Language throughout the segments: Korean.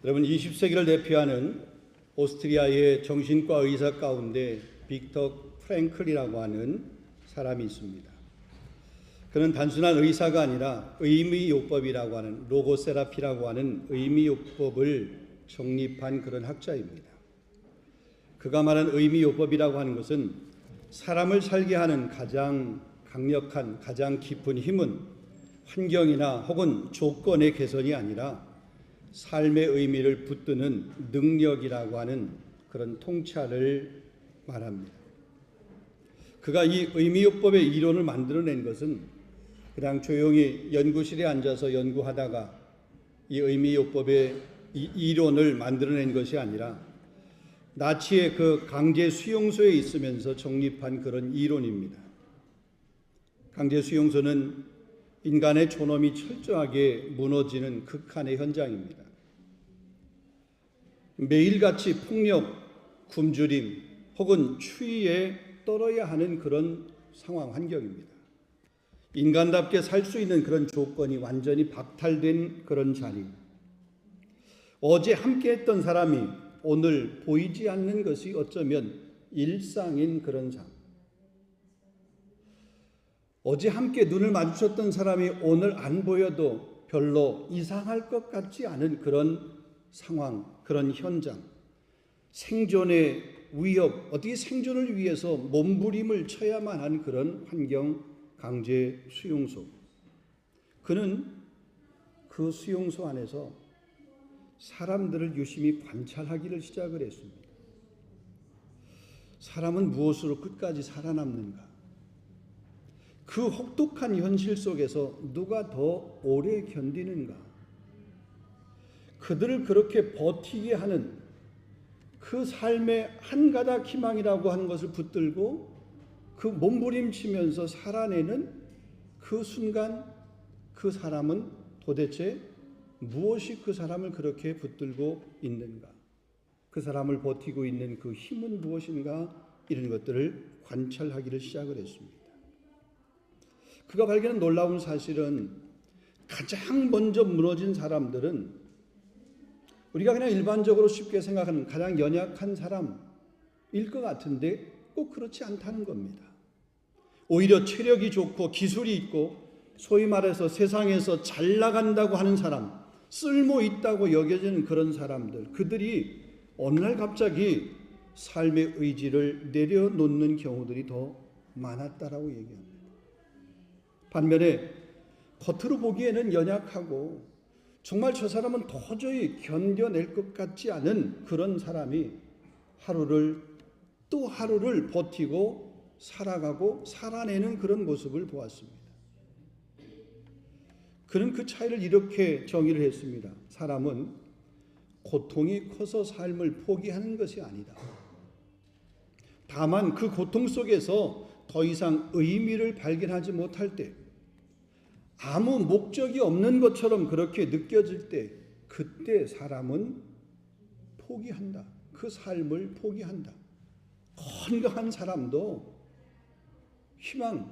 여러분, 20세기를 대표하는 오스트리아의 정신과 의사 가운데 빅터 프랭클이라고 하는 사람이 있습니다. 그는 단순한 의사가 아니라 의미요법이라고 하는 로고세라피라고 하는 의미요법을 정립한 그런 학자입니다. 그가 말한 의미요법이라고 하는 것은 사람을 살게 하는 가장 강력한, 가장 깊은 힘은 환경이나 혹은 조건의 개선이 아니라 삶의 의미를 붙드는 능력이라고 하는 그런 통찰을 말합니다. 그가 이 의미요법의 이론을 만들어낸 것은 그냥 조용히 연구실에 앉아서 연구하다가 이 의미요법의 이론을 만들어낸 것이 아니라 나치의 그 강제 수용소에 있으면서 정립한 그런 이론입니다. 강제 수용소는 인간의 존엄이 철저하게 무너지는 극한의 현장입니다. 매일같이 폭력, 굶주림 혹은 추위에 떨어야 하는 그런 상황 환경입니다. 인간답게 살 수 있는 그런 조건이 완전히 박탈된 그런 자리. 어제 함께했던 사람이 오늘 보이지 않는 것이 어쩌면 일상인 그런 삶. 어제 함께 눈을 마주쳤던 사람이 오늘 안 보여도 별로 이상할 것 같지 않은 그런 상황, 그런 현장. 생존의 위협, 어떻게 생존을 위해서 몸부림을 쳐야만 한 그런 환경, 강제 수용소. 그는 그 수용소 안에서 사람들을 유심히 관찰하기를 시작을 했습니다. 사람은 무엇으로 끝까지 살아남는가? 그 혹독한 현실 속에서 누가 더 오래 견디는가? 그들을 그렇게 버티게 하는 그 삶의 한 가닥 희망이라고 하는 것을 붙들고 그 몸부림치면서 살아내는 그 순간 그 사람은 도대체 무엇이 그 사람을 그렇게 붙들고 있는가? 그 사람을 버티고 있는 그 힘은 무엇인가? 이런 것들을 관찰하기를 시작을 했습니다. 그가 발견한 놀라운 사실은 가장 먼저 무너진 사람들은 우리가 그냥 일반적으로 쉽게 생각하는 가장 연약한 사람일 것 같은데 꼭 그렇지 않다는 겁니다. 오히려 체력이 좋고 기술이 있고 소위 말해서 세상에서 잘 나간다고 하는 사람, 쓸모 있다고 여겨지는 그런 사람들, 그들이 어느 날 갑자기 삶의 의지를 내려놓는 경우들이 더 많았다라고 얘기합니다. 반면에 겉으로 보기에는 연약하고 정말 저 사람은 도저히 견뎌낼 것 같지 않은 그런 사람이 하루를 또 하루를 버티고 살아가고 살아내는 그런 모습을 보았습니다. 그는 그 차이를 이렇게 정의를 했습니다. 사람은 고통이 커서 삶을 포기하는 것이 아니다. 다만 그 고통 속에서 더 이상 의미를 발견하지 못할 때, 아무 목적이 없는 것처럼 그렇게 느껴질 때, 그때 사람은 포기한다. 그 삶을 포기한다. 건강한 사람도 희망,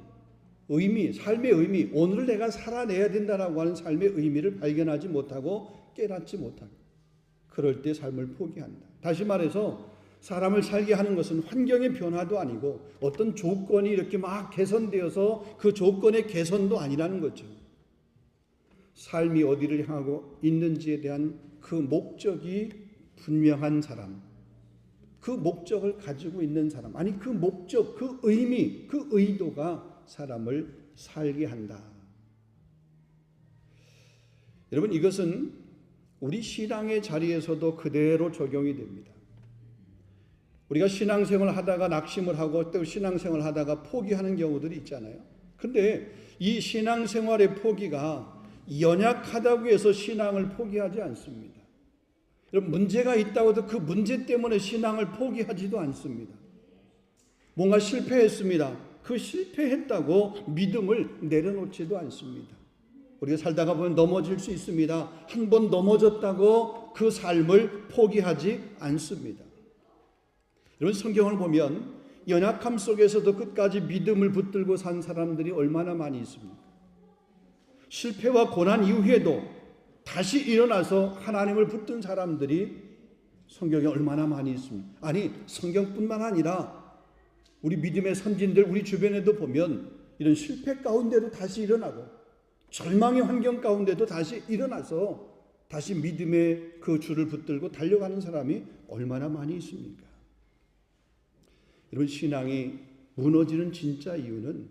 의미, 삶의 의미, 오늘을 내가 살아내야 된다라고 하는 삶의 의미를 발견하지 못하고 깨닫지 못하고 그럴 때 삶을 포기한다. 다시 말해서 사람을 살게 하는 것은 환경의 변화도 아니고 어떤 조건이 이렇게 막 개선되어서 그 조건의 개선도 아니라는 거죠. 삶이 어디를 향하고 있는지에 대한 그 목적이 분명한 사람, 그 목적을 가지고 있는 사람, 아니 그 목적, 그 의미, 그 의도가 사람을 살게 한다. 여러분, 이것은 우리 신앙의 자리에서도 그대로 적용이 됩니다. 우리가 신앙생활을 하다가 낙심을 하고 또 신앙생활을 하다가 포기하는 경우들이 있잖아요. 근데 이 신앙생활의 포기가 연약하다고 해서 신앙을 포기하지 않습니다. 여러분, 문제가 있다고 해도 그 문제 때문에 신앙을 포기하지도 않습니다. 뭔가 실패했습니다. 그 실패했다고 믿음을 내려놓지도 않습니다. 우리가 살다가 보면 넘어질 수 있습니다. 한 번 넘어졌다고 그 삶을 포기하지 않습니다. 여러분, 성경을 보면 연약함 속에서도 끝까지 믿음을 붙들고 산 사람들이 얼마나 많이 있습니까? 실패와 고난 이후에도 다시 일어나서 하나님을 붙든 사람들이 성경에 얼마나 많이 있습니까? 아니, 성경뿐만 아니라 우리 믿음의 선진들 우리 주변에도 보면 이런 실패 가운데도 다시 일어나고 절망의 환경 가운데도 다시 일어나서 다시 믿음의 그 줄을 붙들고 달려가는 사람이 얼마나 많이 있습니까? 여러분, 신앙이 무너지는 진짜 이유는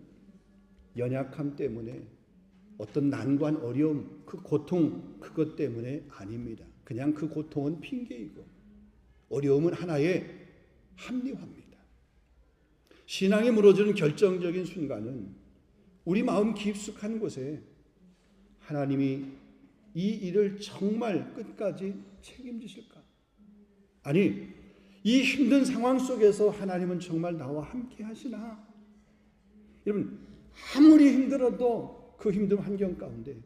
연약함 때문에, 어떤 난관, 어려움, 그 고통, 그것 때문에 아닙니다. 그냥 그 고통은 핑계이고 어려움은 하나의 합리화입니다. 신앙이 무너지는 결정적인 순간은 우리 마음 깊숙한 곳에 하나님이 이 일을 정말 끝까지 책임지실까? 아니, 이 힘든 상황 속에서 하나님은 정말 나와 함께 하시나? 여러분, 아무리 힘들어도 그 힘든 환경 가운데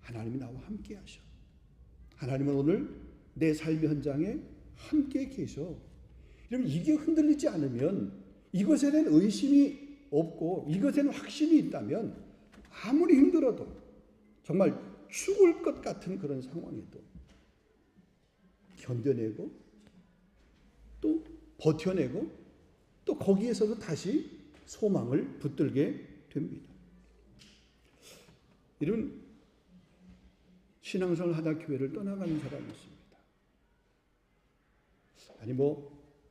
하나님이 나와 함께 하셔. 하나님은 오늘 내 삶의 현장에 함께 계셔. 여러분, 이게 흔들리지 않으면, 이것에 대한 의심이 없고 이것에는 확신이 있다면 아무리 힘들어도, 정말 죽을 것 같은 그런 상황에도 견뎌내고 또 버텨내고 또 거기에서도 다시 소망을 붙들게 됩니다. 이런 신앙생활을 하다 교회를 떠나가는 사람이 있습니다. 아니,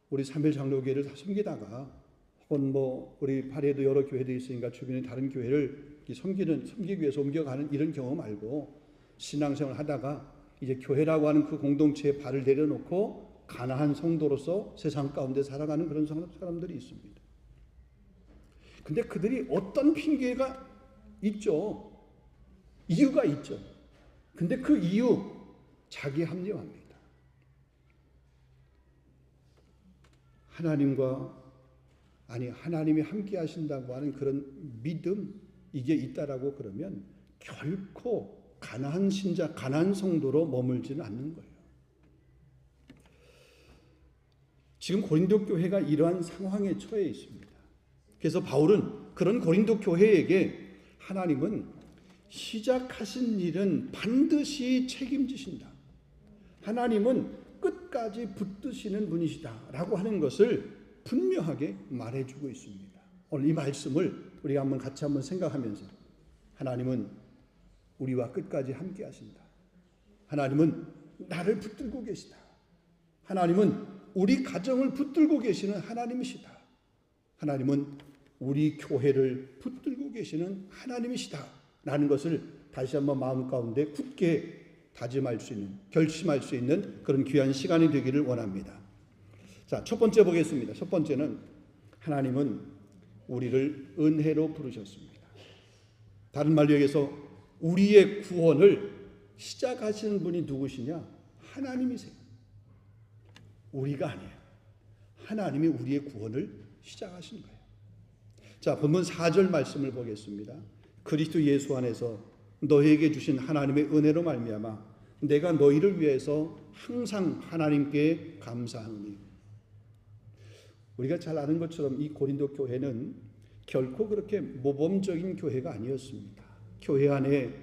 우리 3일 장로교회를 다 섬기다가, 혹은 우리 파리에도 여러 교회들이 있으니까 주변에 다른 교회를 섬기기 위해서 옮겨가는 이런 경험 말고, 신앙생활을 하다가 이제 교회라고 하는 그 공동체에 발을 내려놓고 가난한 성도로서 세상 가운데 살아가는 그런 사람들이 있습니다. 근데 그들이 어떤 핑계가 있죠. 이유가 있죠. 근데 그 이유, 자기 합리화입니다. 하나님이 함께 하신다고 하는 그런 믿음, 이게 있다라고 그러면 결코 가난한 신자, 가난한 성도로 머물지는 않는 거예요. 지금 고린도 교회가 이러한 상황에 처해 있습니다. 그래서 바울은 그런 고린도 교회에게 하나님은 시작하신 일은 반드시 책임지신다, 하나님은 끝까지 붙드시는 분이시다 라고 하는 것을 분명하게 말해주고 있습니다. 오늘 이 말씀을 우리가 같이 한번 생각하면서, 하나님은 우리와 끝까지 함께 하신다, 하나님은 나를 붙들고 계시다, 하나님은 우리 가정을 붙들고 계시는 하나님이시다, 하나님은 우리 교회를 붙들고 계시는 하나님이시다 라는 것을 다시 한번 마음 가운데 굳게 다짐할 수 있는, 결심할 수 있는 그런 귀한 시간이 되기를 원합니다. 자, 첫 번째 보겠습니다. 첫 번째는, 하나님은 우리를 은혜로 부르셨습니다. 다른 말로 얘기해서 우리의 구원을 시작하시는 분이 누구시냐? 하나님이세요. 우리가 아니에요. 하나님이 우리의 구원을 시작하신 거예요. 자, 본문 4절 말씀을 보겠습니다. 그리스도 예수 안에서 너희에게 주신 하나님의 은혜로 말미암아 내가 너희를 위해서 항상 하나님께 감사하노니. 우리가 잘 아는 것처럼 이 고린도 교회는 결코 그렇게 모범적인 교회가 아니었습니다. 교회 안에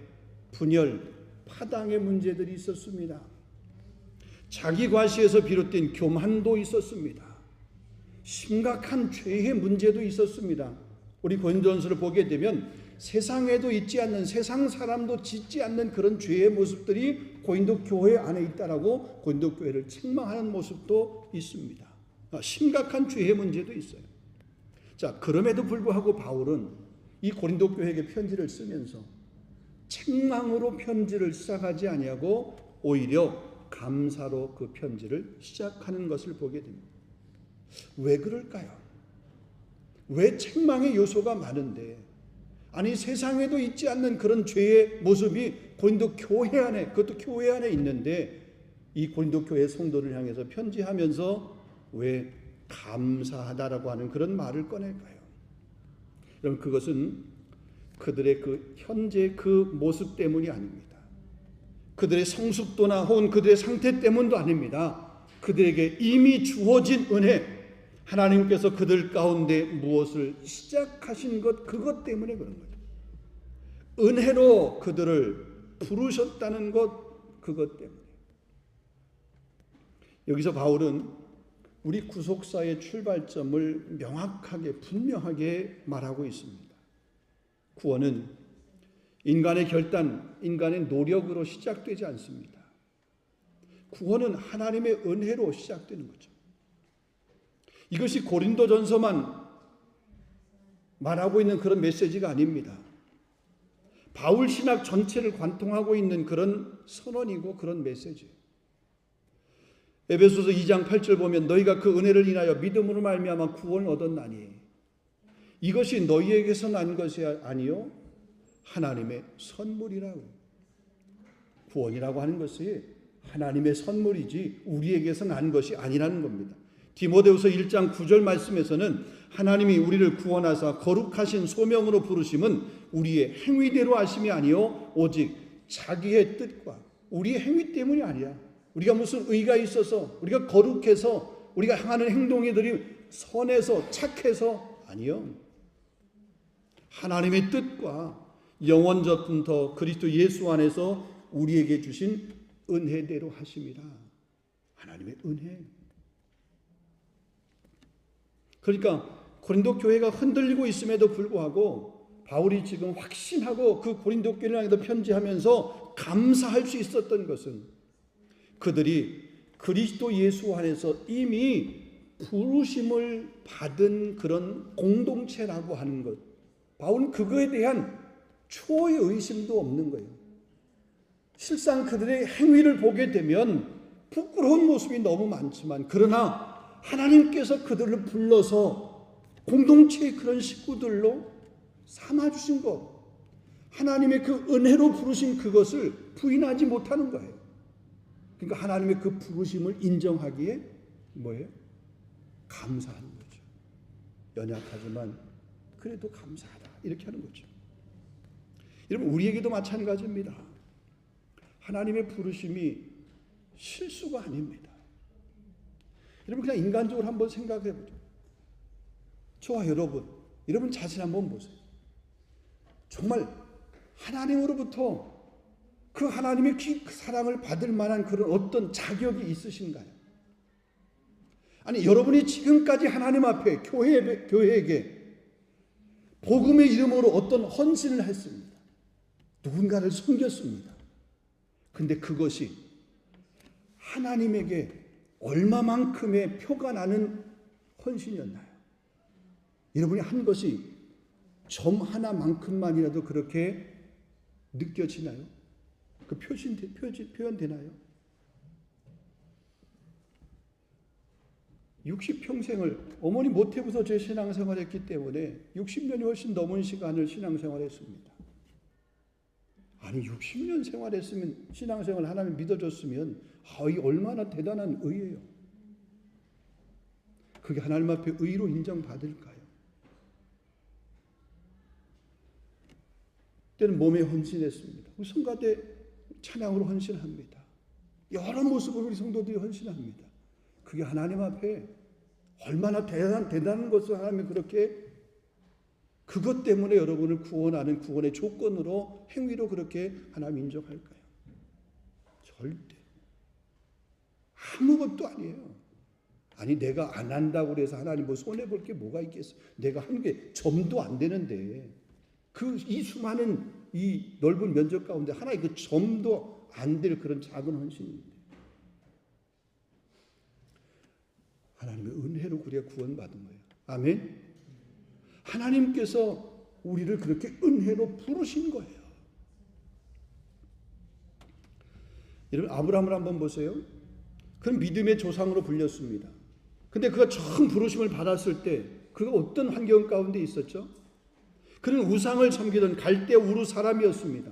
분열, 파당의 문제들이 있었습니다. 자기 과시에서 비롯된 교만도 있었습니다. 심각한 죄의 문제도 있었습니다. 우리 고린도전서를 보게 되면 세상에도 있지 않는, 세상 사람도 짓지 않는 그런 죄의 모습들이 고린도 교회 안에 있다라고 고린도 교회를 책망하는 모습도 있습니다. 심각한 죄의 문제도 있어요. 자, 그럼에도 불구하고 바울은 이 고린도 교회에게 편지를 쓰면서 책망으로 편지를 시작하지 아니하고 오히려 감사로 그 편지를 시작하는 것을 보게 됩니다. 왜 그럴까요? 왜 책망의 요소가 많은데, 아니 세상에도 있지 않는 그런 죄의 모습이 고린도 교회 안에, 그것도 교회 안에 있는데 이 고린도 교회 성도를 향해서 편지하면서 왜 감사하다라고 하는 그런 말을 꺼낼까요? 여러분, 그것은 그들의 그 현재 그 모습 때문이 아닙니다. 그들의 성숙도나 혹은 그들의 상태 때문도 아닙니다. 그들에게 이미 주어진 은혜, 하나님께서 그들 가운데 무엇을 시작하신 것, 그것 때문에 그런 거죠. 은혜로 그들을 부르셨다는 것, 그것 때문에. 여기서 바울은 우리 구속사의 출발점을 명확하게 분명하게 말하고 있습니다. 구원은 인간의 결단, 인간의 노력으로 시작되지 않습니다. 구원은 하나님의 은혜로 시작되는 거죠. 이것이 고린도전서만 말하고 있는 그런 메시지가 아닙니다. 바울 신학 전체를 관통하고 있는 그런 선언이고 그런 메시지예요. 에베소서 2장 8절 보면 너희가 그 은혜를 인하여 믿음으로 말미암아 구원을 얻었나니 이것이 너희에게서 난 것이 아니요 하나님의 선물이라고. 구원이라고 하는 것이 하나님의 선물이지 우리에게서 난 것이 아니라는 겁니다. 디모데후서 1장 9절 말씀에서는 하나님이 우리를 구원하사 거룩하신 소명으로 부르심은 우리의 행위대로 하심이 아니요 오직 자기의 뜻과 우리의 행위 때문이 아니라 우리가 무슨 의가 있어서 우리가 거룩해서 우리가 행하는 행동들이 선해서 착해서 아니요 하나님의 뜻과 영원전부터 그리스도 예수 안에서 우리에게 주신 은혜대로 하심이라. 하나님의 은혜. 그러니까 고린도 교회가 흔들리고 있음에도 불구하고 바울이 지금 확신하고 그 고린도 교회를 향해서 편지하면서 감사할 수 있었던 것은 그들이 그리스도 예수 안에서 이미 부르심을 받은 그런 공동체라고 하는 것. 바울은 그거에 대한 초의 의심도 없는 거예요. 실상 그들의 행위를 보게 되면 부끄러운 모습이 너무 많지만 그러나 하나님께서 그들을 불러서 공동체의 그런 식구들로 삼아주신 것, 하나님의 그 은혜로 부르신 그것을 부인하지 못하는 거예요. 그러니까 하나님의 그 부르심을 인정하기에 뭐예요? 감사하는 거죠. 연약하지만 그래도 감사하다 이렇게 하는 거죠. 여러분 우리에게도 마찬가지입니다. 하나님의 부르심이 실수가 아닙니다. 여러분 그냥 인간적으로 한번 생각해 보죠. 저와 여러분 자신 한번 보세요. 정말 하나님으로부터 그 하나님의 그 사랑을 받을 만한 그런 어떤 자격이 있으신가요? 아니 여러분이 지금까지 하나님 앞에 교회에게 복음의 이름으로 어떤 헌신을 했습니다. 누군가를 섬겼습니다. 근데 그것이 하나님에게 얼마만큼의 표가 나는 헌신이었나요? 여러분이 한 것이 점 하나만큼만이라도 그렇게 느껴지나요? 그 표현되나요? 60평생을 어머니 모태부터 제 신앙생활을 했기 때문에 60년이 훨씬 넘은 시간을 신앙생활했습니다. 아니 60년 생활했으면 신앙생활 하나님 믿어줬으면 이 얼마나 대단한 의예요. 그게 하나님 앞에 의로 인정받을까요? 때는 몸에 헌신했습니다. 우리 성가대 찬양으로 헌신합니다. 여러 모습으로 우리 성도들이 헌신합니다. 그게 하나님 앞에 얼마나 대단한 것을 하나님이 그렇게 그것 때문에 여러분을 구원하는 구원의 조건으로 행위로 그렇게 하나님 인정할까요? 절대. 아무것도 아니에요. 아니 내가 안 한다고 그래서 하나님 뭐 손해볼 게 뭐가 있겠어. 내가 한 게 점도 안 되는데 이 수많은 이 넓은 면적 가운데 하나의 그 점도 안 될 그런 작은 헌신인데 하나님의 은혜로 우리가 구원받은 거예요. 아멘. 하나님께서 우리를 그렇게 은혜로 부르신 거예요. 여러분 아브라함을 한번 보세요. 그는 믿음의 조상으로 불렸습니다. 근데 그가 처음 부르심을 받았을 때 그가 어떤 환경 가운데 있었죠? 그는 우상을 섬기던 갈대 우르 사람이었습니다.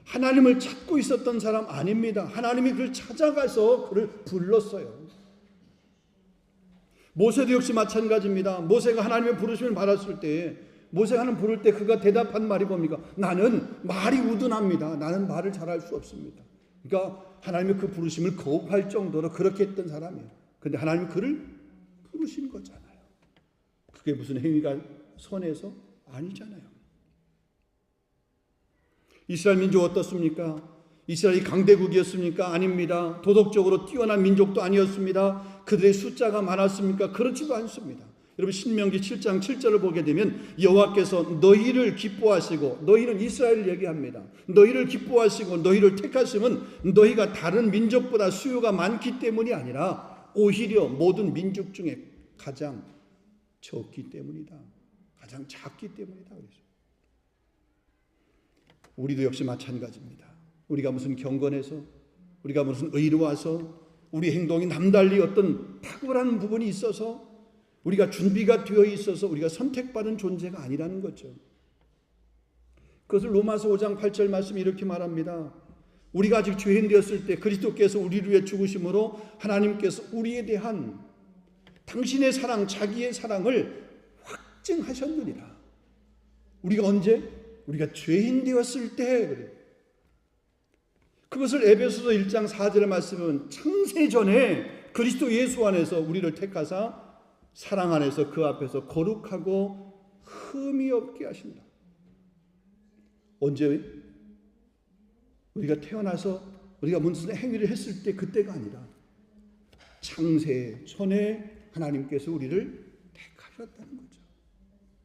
하나님을 찾고 있었던 사람 아닙니다. 하나님이 그를 찾아가서 그를 불렀어요. 모세도 역시 마찬가지입니다. 모세가 하나님의 부르심을 받았을 때 모세가 하나님 부를 때 그가 대답한 말이 뭡니까? 나는 말이 우둔합니다. 나는 말을 잘할 수 없습니다. 그러니까 하나님의 그 부르심을 거부할 정도로 그렇게 했던 사람이에요. 그런데 하나님이 그를 부르신 거잖아요. 그게 무슨 행위가 선해서? 아니잖아요. 이스라엘 민족 어떻습니까? 이스라엘이 강대국이었습니까? 아닙니다. 도덕적으로 뛰어난 민족도 아니었습니다. 그들의 숫자가 많았습니까? 그렇지도 않습니다. 여러분 신명기 7장 7절을 보게 되면 여호와께서 너희를 기뻐하시고, 너희는 이스라엘을 얘기합니다. 너희를 기뻐하시고 너희를 택하심은 너희가 다른 민족보다 수요가 많기 때문이 아니라 오히려 모든 민족 중에 가장 적기 때문이다. 가장 작기 때문이다. 우리도 역시 마찬가지입니다. 우리가 무슨 경건해서, 우리가 무슨 의로와서, 우리 행동이 남달리 어떤 탁월한 부분이 있어서, 우리가 준비가 되어 있어서 우리가 선택받은 존재가 아니라는 거죠. 그것을 로마서 5장 8절 말씀이 이렇게 말합니다. 우리가 아직 죄인 되었을 때 그리스도께서 우리를 위해 죽으심으로 하나님께서 우리에 대한 당신의 사랑, 자기의 사랑을 확증하셨느니라. 우리가 언제? 우리가 죄인 되었을 때 그래요. 그것을 에베소서 1장 4절의 말씀은 창세전에 그리스도 예수 안에서 우리를 택하사 사랑 안에서 그 앞에서 거룩하고 흠이 없게 하신다. 언제? 우리가 태어나서 우리가 무슨 행위를 했을 때 그때가 아니라 창세 전에 하나님께서 우리를 택하셨다는 거죠.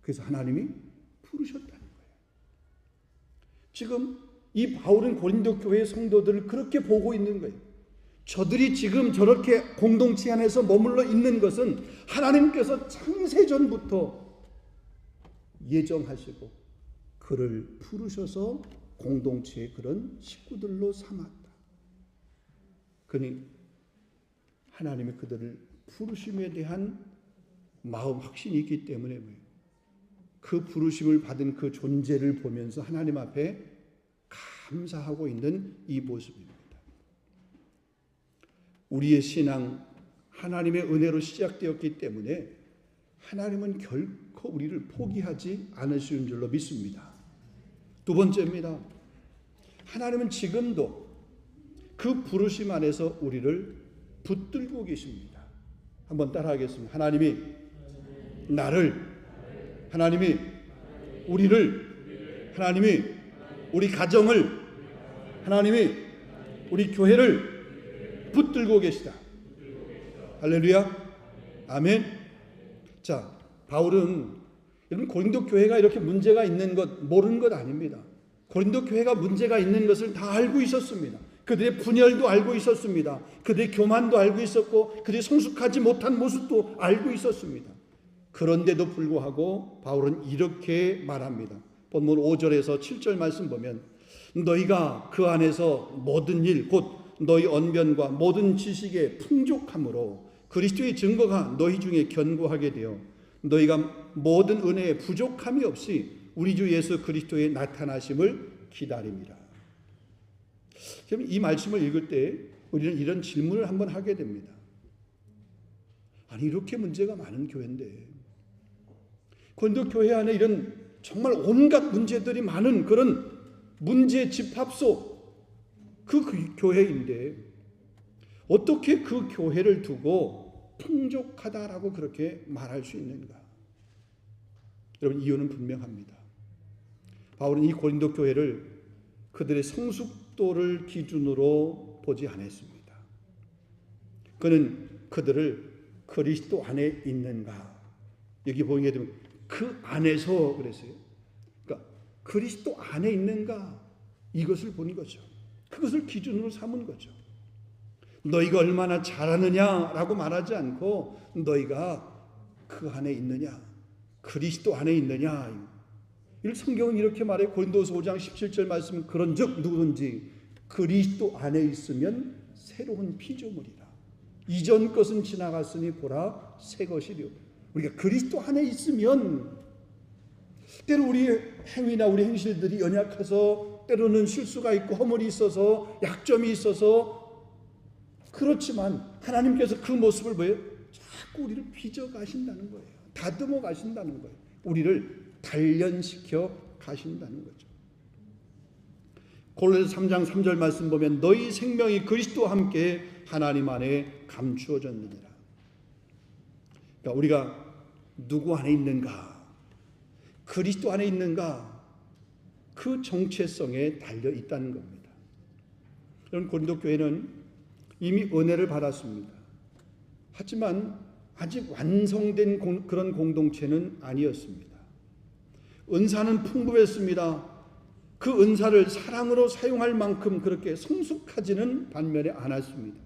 그래서 하나님이 부르셨다는 거예요. 지금 이 바울은 고린도 교회 성도들을 그렇게 보고 있는 거예요. 저들이 지금 저렇게 공동체 안에서 머물러 있는 것은 하나님께서 창세전부터 예정하시고 그를 부르셔서 공동체의 그런 식구들로 삼았다. 그러니 하나님이 그들을 부르심에 대한 마음 확신이 있기 때문에 그 부르심을 받은 그 존재를 보면서 하나님 앞에 감사하고 있는 이 모습입니다. 우리의 신앙 하나님의 은혜로 시작되었기 때문에 하나님은 결코 우리를 포기하지 않으시는 줄로 믿습니다. 두 번째입니다. 하나님은 지금도 그 부르심 안에서 우리를 붙들고 계십니다. 한번 따라하겠습니다. 하나님이 나를, 하나님이 우리를, 하나님이 우리 가정을, 하나님이 우리 교회를 붙들고 계시다. 할렐루야. 아멘. 자, 바울은 여러분 고린도 교회가 이렇게 문제가 있는 것 모르는 것 아닙니다. 고린도 교회가 문제가 있는 것을 다 알고 있었습니다. 그들의 분열도 알고 있었습니다. 그들의 교만도 알고 있었고 그들의 성숙하지 못한 모습도 알고 있었습니다. 그런데도 불구하고 바울은 이렇게 말합니다. 본문 5절에서 7절 말씀 보면 너희가 그 안에서 모든 일 곧 너희 언변과 모든 지식의 풍족함으로 그리스도의 증거가 너희 중에 견고하게 되어 너희가 모든 은혜에 부족함이 없이 우리 주 예수 그리스도의 나타나심을 기다립니다. 그럼 이 말씀을 읽을 때 우리는 이런 질문을 한번 하게 됩니다. 아니 이렇게 문제가 많은 교회인데 고린도 교회 안에 이런 정말 온갖 문제들이 많은 그런 문제 집합소 그 교회인데 어떻게 그 교회를 두고 풍족하다라고 그렇게 말할 수 있는가? 여러분 이유는 분명합니다. 바울은 이 고린도 교회를 그들의 성숙도를 기준으로 보지 않았습니다. 그는 그들을 그리스도 안에 있는가? 여기 보게 되면 그 안에서 그랬어요. 그러니까 그리스도 안에 있는가? 이것을 본 거죠. 그것을 기준으로 삼은 거죠. 너희가 얼마나 잘하느냐라고 말하지 않고 너희가 그 안에 있느냐, 그리스도 안에 있느냐. 이 성경은 이렇게 말해. 고린도서 5장 17절 말씀 그런즉 누구든지 그리스도 안에 있으면 새로운 피조물이라. 이전 것은 지나갔으니 보라 새 것이려. 우리가 그리스도 안에 있으면 때로 우리의 행위나 우리 행실들이 연약해서 때로는 실수가 있고 허물이 있어서 약점이 있어서 그렇지만 하나님께서 그 모습을 뭐예요? 자꾸 우리를 빚어 가신다는 거예요. 다듬어 가신다는 거예요. 우리를 단련시켜 가신다는 거죠. 골로새 3장 3절 말씀 보면 너희 생명이 그리스도와 함께 하나님 안에 감추어졌느니라. 그러니까 우리가 누구 안에 있는가? 그리스도 안에 있는가? 그 정체성에 달려 있다는 겁니다. 여러분, 고린도 교회는 이미 은혜를 받았습니다. 하지만 아직 완성된 그런 공동체는 아니었습니다. 은사는 풍부했습니다. 그 은사를 사랑으로 사용할 만큼 그렇게 성숙하지는 반면에 않았습니다.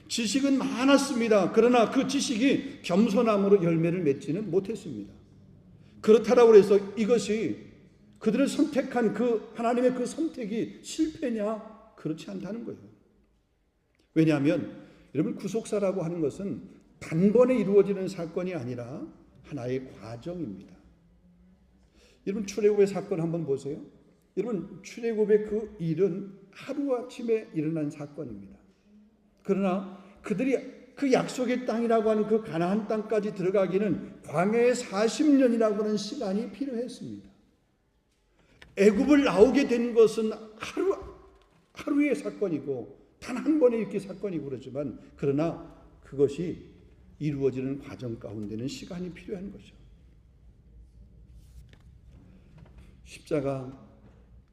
지식은 많았습니다. 그러나 그 지식이 겸손함으로 열매를 맺지는 못했습니다. 그렇다라고 해서 이것이 그들을 선택한 그 하나님의 그 선택이 실패냐? 그렇지 않다는 거예요. 왜냐하면 여러분, 구속사라고 하는 것은 단번에 이루어지는 사건이 아니라 하나의 과정입니다. 여러분, 출애굽의 사건 한번 보세요. 여러분, 출애굽의 그 일은 하루아침에 일어난 사건입니다. 그러나 그들이 그 약속의 땅이라고 하는 그 가나안 땅까지 들어가기는 광야의 40년이라고 하는 시간이 필요했습니다. 애굽을 나오게 된 것은 하루의 사건이고 단 한 번의 이렇게 사건이고 그러지만, 그러나 그것이 이루어지는 과정 가운데는 시간이 필요한 거죠. 십자가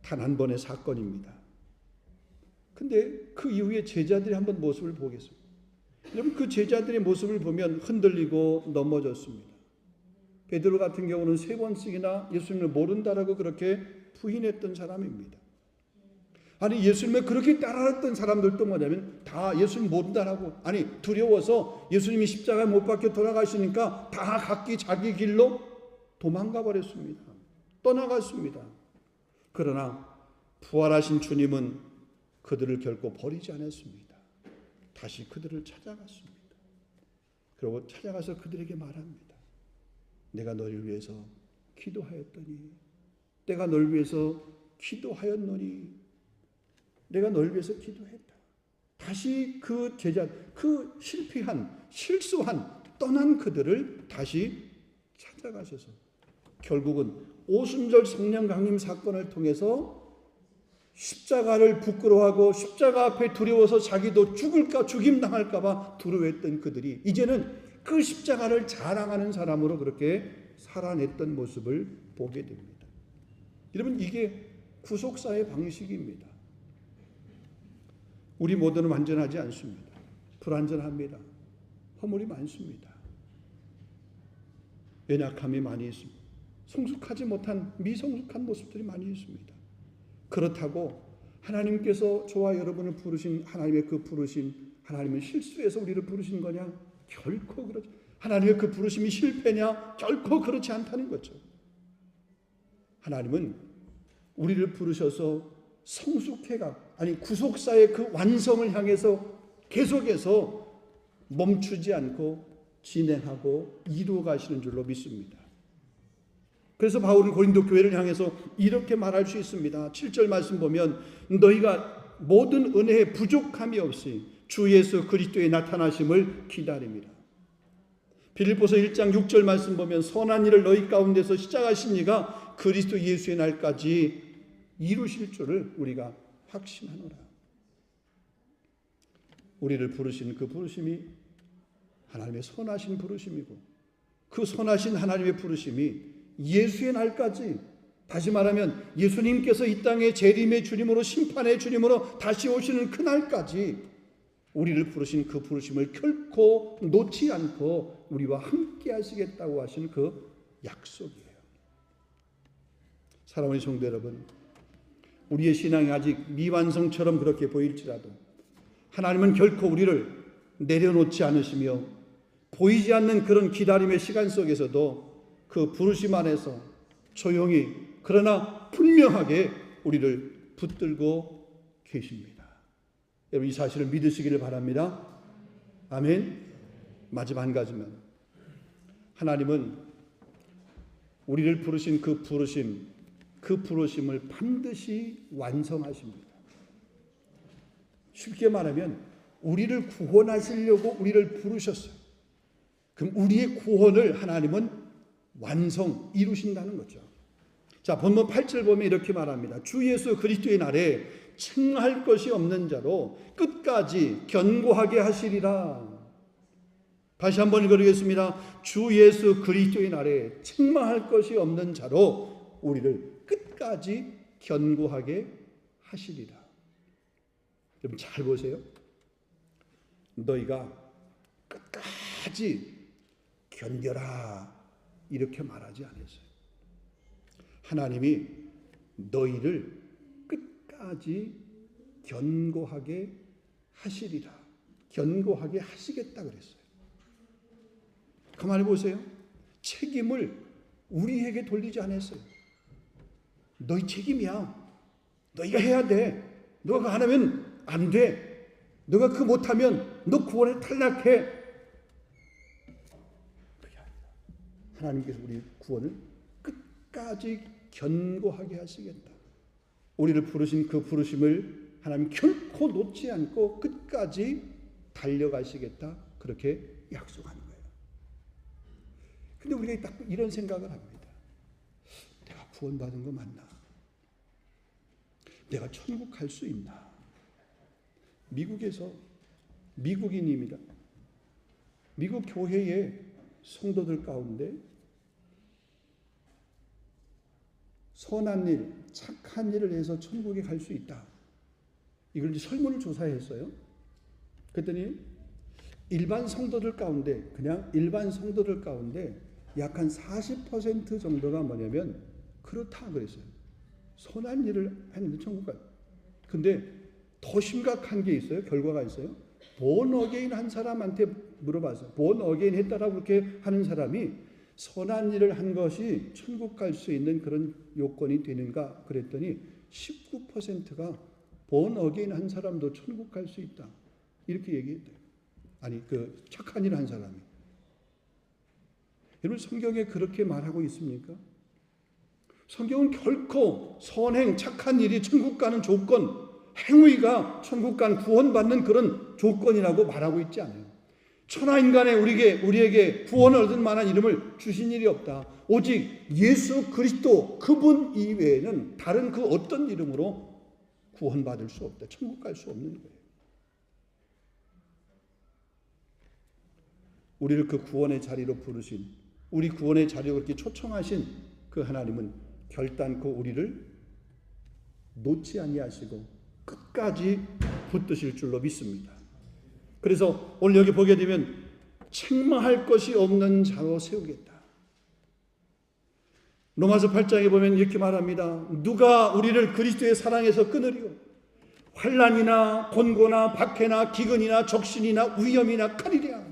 단 한 번의 사건입니다. 근데 그 이후에 제자들이 한번 모습을 보겠습니다. 여러분, 그 제자들의 모습을 보면 흔들리고 넘어졌습니다. 베드로 같은 경우는 3번씩이나 예수님을 모른다라고 그렇게 부인했던 사람입니다. 아니, 예수님을 그렇게 따라했던 사람들도 뭐냐면 다 예수님 모른다라고, 아니 두려워서 예수님이 십자가에 못 박혀 돌아가시니까 다 각기 자기 길로 도망가 버렸습니다. 떠나갔습니다. 그러나 부활하신 주님은 그들을 결코 버리지 않았습니다. 다시 그들을 찾아갔습니다. 그리고 찾아가서 그들에게 말합니다. 내가 너를 위해서 기도하였더니, 내가 너를 위해서 기도하였노니, 내가 너를 위해서 기도했다. 다시 그 제자, 그 실수한 떠난 그들을 다시 찾아가셔서 결국은 오순절 성령 강림 사건을 통해서 십자가를 부끄러워하고 십자가 앞에 두려워서 자기도 죽임당할까 봐 두려워했던 그들이 이제는 그 십자가를 자랑하는 사람으로 그렇게 살아냈던 모습을 보게 됩니다. 여러분, 이게 구속사의 방식입니다. 우리 모두는 완전하지 않습니다. 불완전합니다. 허물이 많습니다. 연약함이 많이 있습니다. 성숙하지 못한 미성숙한 모습들이 많이 있습니다. 그렇다고 하나님께서 저와 여러분을 부르신 하나님의 그 부르심, 하나님은 실수해서 우리를 부르신 거냐? 결코 그렇지. 하나님의 그 부르심이 실패냐? 결코 그렇지 않다는 거죠. 하나님은 우리를 부르셔서 구속사의 그 완성을 향해서 계속해서 멈추지 않고 진행하고 이루어 가시는 줄로 믿습니다. 그래서 바울은 고린도 교회를 향해서 이렇게 말할 수 있습니다. 7절 말씀 보면 너희가 모든 은혜에 부족함이 없이 주 예수 그리스도의 나타나심을 기다립니다. 빌립보서 1장 6절 말씀 보면 선한 일을 너희 가운데서 시작하신 이가 그리스도 예수의 날까지 이루실 줄을 우리가 확신하노라. 우리를 부르신 그 부르심이 하나님의 선하신 부르심이고, 그 선하신 하나님의 부르심이 예수의 날까지, 다시 말하면 예수님께서 이 땅에 재림의 주님으로 심판의 주님으로 다시 오시는 그날까지 우리를 부르신 그 부르심을 결코 놓지 않고 우리와 함께 하시겠다고 하신 그 약속이에요. 사랑하는 성도 여러분, 우리의 신앙이 아직 미완성처럼 그렇게 보일지라도 하나님은 결코 우리를 내려놓지 않으시며 보이지 않는 그런 기다림의 시간 속에서도 그 부르심 안에서 조용히 그러나 분명하게 우리를 붙들고 계십니다. 여러분, 이 사실을 믿으시기를 바랍니다. 아멘. 마지막 한 가지만, 하나님은 우리를 부르신 그 부르심을 반드시 완성하십니다. 쉽게 말하면 우리를 구원하시려고 우리를 부르셨어요. 그럼 우리의 구원을 하나님은 이루신다는 거죠. 자, 본문 8절 보면 이렇게 말합니다. 주 예수 그리스도의 날에 책망할 것이 없는 자로 끝까지 견고하게 하시리라. 다시 한번 읽어드리겠습니다. 주 예수 그리스도의 날에 책망할 것이 없는 자로 우리를 끝까지 견고하게 하시리라. 여러분 잘 보세요. 너희가 끝까지 견뎌라 이렇게 말하지 않았어요. 하나님이 너희를 끝까지 견고하게 하시리라, 견고하게 하시겠다 그랬어요. 가만히 보세요. 책임을 우리에게 돌리지 않았어요. 너희 책임이야. 너희가 해야 돼. 너가 그거 안 하면 안 돼. 너가 그거 못하면 너 구원에 탈락해. 그게 아니라 하나님께서 우리 구원을 끝까지 견고하게 하시겠다. 우리를 부르신 그 부르심을 하나님 결코 놓지 않고 끝까지 달려가시겠다. 그렇게 약속하는 거예요. 근데 우리가 딱 이런 생각을 합니다. 내가 구원받은 거 맞나? 내가 천국 갈 수 있나? 미국에서 미국인입니다. 미국 교회의 성도들 가운데 선한 일, 착한 일을 해서 천국에 갈 수 있다. 이걸 이제 설문을 조사했어요. 그랬더니 일반 성도들 가운데, 그냥 일반 성도들 가운데 약 한 40% 정도가 뭐냐면 그렇다 그랬어요. 선한 일을 했는데 천국 가요. 근데 더 심각한 게 있어요. 결과가 있어요. 본 어게인 한 사람한테 물어봤어요. 본 어게인 했다라고 그렇게 하는 사람이 선한 일을 한 것이 천국 갈 수 있는 그런 요건이 되는가 그랬더니 19%가 본 어게인 한 사람도 천국 갈 수 있다. 이렇게 얘기했대요. 아니, 그 착한 일 한 사람이. 여러분, 성경에 그렇게 말하고 있습니까? 성경은 결코 선행, 착한 일이 천국 가는 조건, 행위가 천국 간 구원받는 그런 조건이라고 말하고 있지 않아요. 천하인간에 우리에게 구원을 얻을 만한 이름을 주신 일이 없다. 오직 예수 그리스도 그분 이외에는 다른 그 어떤 이름으로 구원받을 수 없다. 천국 갈 수 없는 거예요. 우리를 그 구원의 자리로 부르신, 우리 구원의 자리로 그렇게 초청하신 그 하나님은 결단코 우리를 놓지 아니하시고 끝까지 붙드실 줄로 믿습니다. 그래서 오늘 여기 보게 되면 책망할 것이 없는 자로 세우겠다. 로마서 8장에 보면 이렇게 말합니다. 누가 우리를 그리스도의 사랑에서 끊으리요? 환난이나 곤고나 박해나 기근이나 적신이나 위험이나 칼이랴.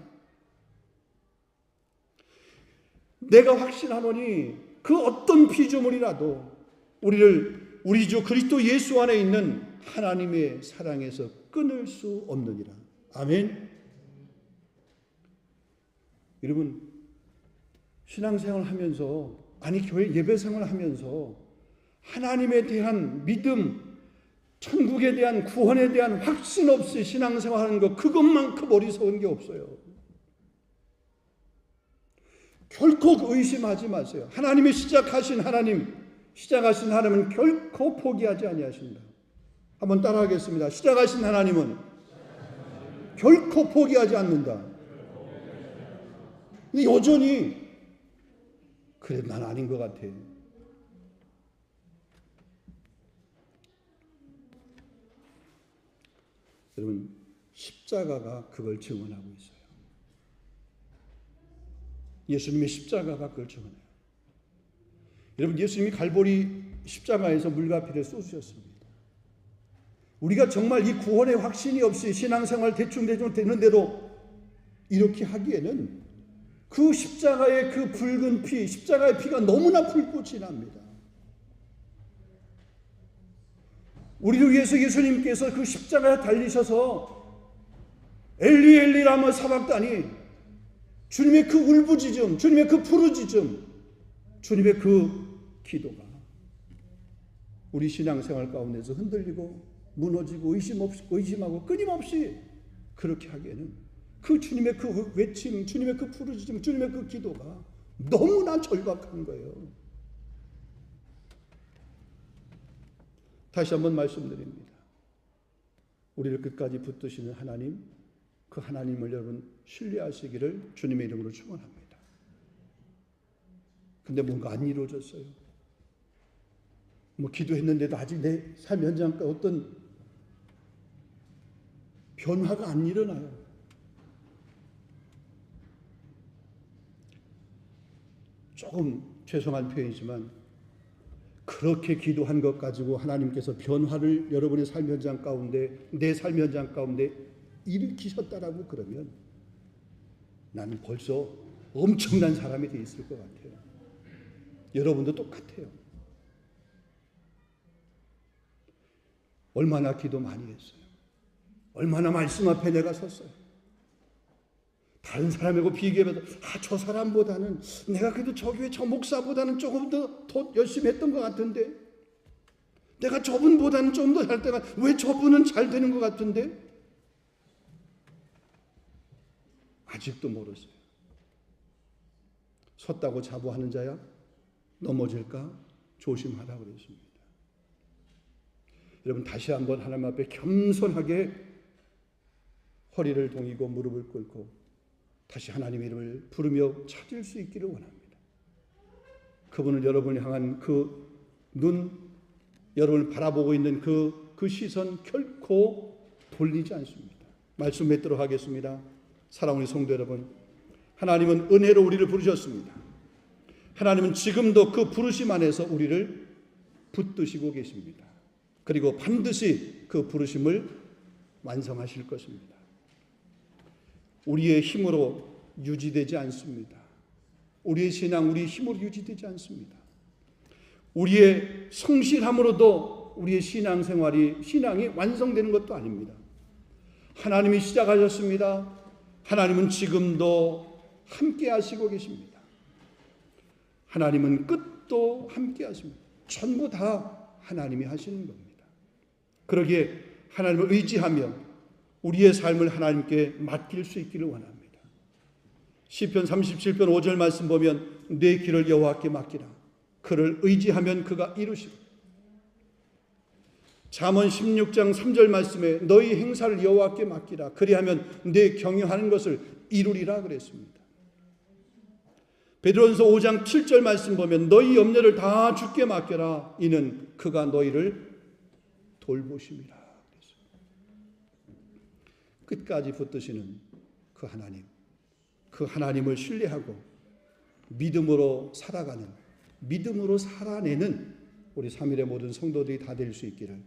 내가 확신하노니 그 어떤 피조물이라도 우리를 우리 주 그리스도 예수 안에 있는 하나님의 사랑에서 끊을 수 없느니라. 아멘. 여러분, 신앙생활을 하면서, 아니 교회 예배생활을 하면서 하나님에 대한 믿음, 천국에 대한 구원에 대한 확신 없이 신앙생활하는 것, 그것만큼 어리석은 게 없어요. 결코 의심하지 마세요. 하나님이 시작하신 하나님은 결코 포기하지 아니하신다. 한번 따라하겠습니다. 시작하신 하나님은 결코 포기하지 않는다. 근데 여전히 그래, 난 아닌 것 같아. 여러분, 십자가가 그걸 증언하고 있어요. 예수님의 십자가가 그걸 증언해요. 여러분, 예수님이 갈보리 십자가에서 물과 피를 쏟으셨습니다. 우리가 정말 이 구원의 확신이 없이 신앙생활 대충 되는 대로 이렇게 하기에는 그 십자가의 그 붉은 피, 십자가의 피가 너무나 불꽃이 납니다. 우리를 위해서 예수님께서 그 십자가에 달리셔서 엘리 엘리 라마 사박다니, 주님의 그 울부짖음, 주님의 그 부르짖음, 주님의 그 기도가 우리 신앙생활 가운데서 흔들리고 무너지고 의심하고 끊임없이 그렇게 하기에는 그 주님의 그 외침, 주님의 그 부르짖음, 주님의 그 기도가 너무나 절박한 거예요. 다시 한번 말씀드립니다. 우리를 끝까지 붙드시는 하나님, 그 하나님을 여러분 신뢰하시기를 주님의 이름으로 축원합니다. 근데 뭔가 안 이루어졌어요. 뭐 기도했는데도 아직 내 삶 현장과 어떤 변화가 안 일어나요. 조금 죄송한 표현이지만 그렇게 기도한 것 가지고 하나님께서 변화를 여러분의 삶 현장 가운데, 내 삶 현장 가운데 일으키셨다라고 그러면 나는 벌써 엄청난 사람이 돼 있을 것 같아요. 여러분도 똑같아요. 얼마나 기도 많이 했어요. 얼마나 말씀 앞에 내가 섰어요. 다른 사람하고 비교해봐도 저 사람보다는, 내가 그래도 저 교회 저 목사보다는 조금 더 열심히 했던 것 같은데, 내가 저분보다는 좀 더 잘 때가 왜 저분은 잘 되는 것 같은데? 아직도 모르세요. 섰다고 자부하는 자야 넘어질까 조심하라 그랬습니다. 여러분, 다시 한번 하나님 앞에 겸손하게 허리를 동이고 무릎을 꿇고 다시 하나님의 이름을 부르며 찾을 수 있기를 원합니다. 그분을 여러분을 향한 그 눈, 여러분을 바라보고 있는 그 시선 결코 돌리지 않습니다. 말씀 맺도록 하겠습니다. 사랑하는 성도 여러분, 하나님은 은혜로 우리를 부르셨습니다. 하나님은 지금도 그 부르심 안에서 우리를 붙드시고 계십니다. 그리고 반드시 그 부르심을 완성하실 것입니다. 우리의 힘으로 유지되지 않습니다. 우리의 신앙, 우리의 힘으로 유지되지 않습니다. 우리의 성실함으로도 우리의 신앙이 완성되는 것도 아닙니다. 하나님이 시작하셨습니다. 하나님은 지금도 함께 하시고 계십니다. 하나님은 끝도 함께 하십니다. 전부 다 하나님이 하시는 겁니다. 그러기에 하나님을 의지하며 우리의 삶을 하나님께 맡길 수 있기를 원합니다. 시편 37편 5절 말씀 보면 내 길을 여호와께 맡기라. 그를 의지하면 그가 이루시고. 잠언 16장 3절 말씀에 너희 행사를 여호와께 맡기라. 그리하면 내 경영하는 것을 이루리라 그랬습니다. 베드로전서 5장 7절 말씀 보면 너희 염려를 다 주께 맡겨라. 이는 그가 너희를 돌보심이라. 끝까지 붙드시는 그 하나님, 그 하나님을 신뢰하고 믿음으로 살아가는, 믿음으로 살아내는 우리 3일의 모든 성도들이 다 될 수 있기를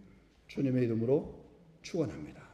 주님의 이름으로 축원합니다.